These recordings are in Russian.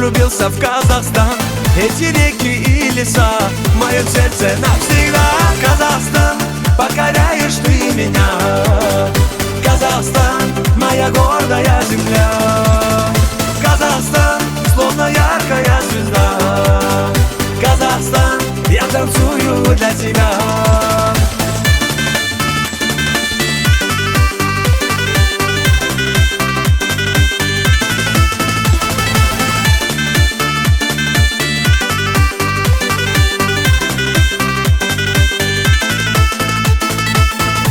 влюбился в Казахстан. Эти реки и леса в моем сердце навсегда. Казахстан, покоряешь ты меня. Казахстан, моя гордая земля. Казахстан, словно яркая звезда. Казахстан, я танцую для тебя.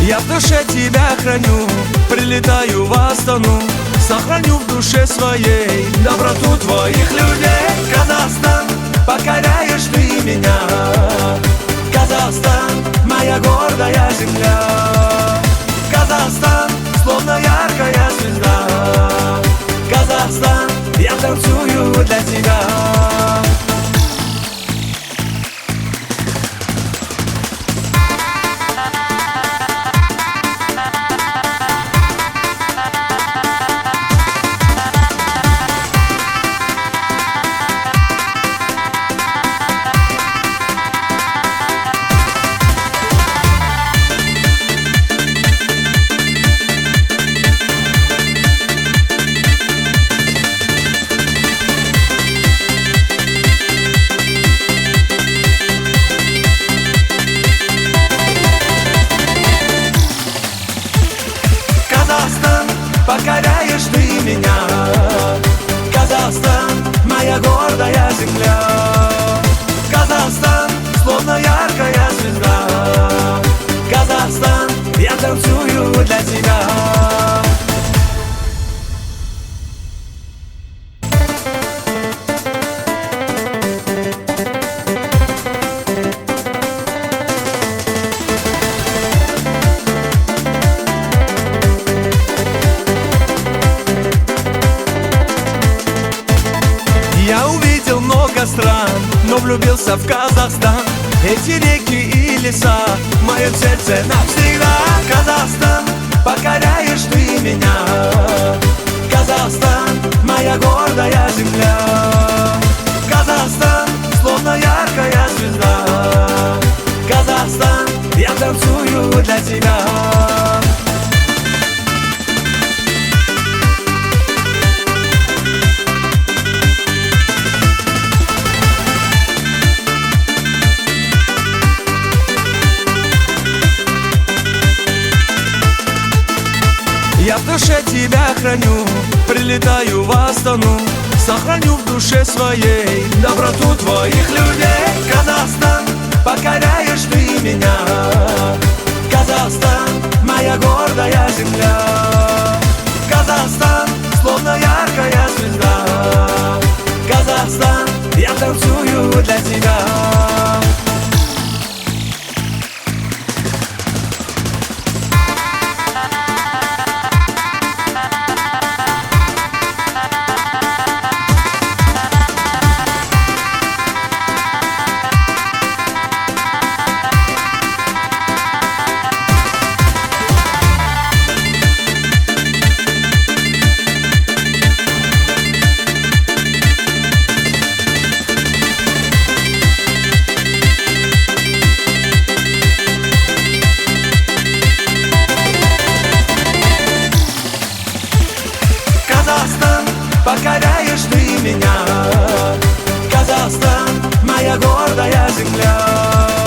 Я в душе тебя храню, прилетаю в Астану. Сохраню в душе своей доброту твоих людей. Казахстан, покоряешь ты меня. Казахстан, моя гордая земля. Казахстан, словно яркая звезда. Казахстан, я танцую для тебя. Казахстан, покоряешь ты меня. Казахстан, моя гордая земля. Казахстан, словно яркая звезда. Казахстан, я танцую для тебя. Я увидел много стран, но влюбился в Казахстан. Эти реки и леса в моем сердце навсегда. Казахстан, покоряешь ты меня. Казахстан, моя гордая земля. Казахстан, словно яркая звезда. Казахстан, я танцую для тебя. Я в душе тебя храню, прилетаю в Астану. Сохраню в душе своей доброту твоих людей. Казахстан, покоряешь ты меня. Казахстан, моя гордая земля. Казахстан, словно яркая звезда. Казахстан, я танцую для тебя. Казахстан, покоряешь ты меня. Казахстан, моя гордая земля.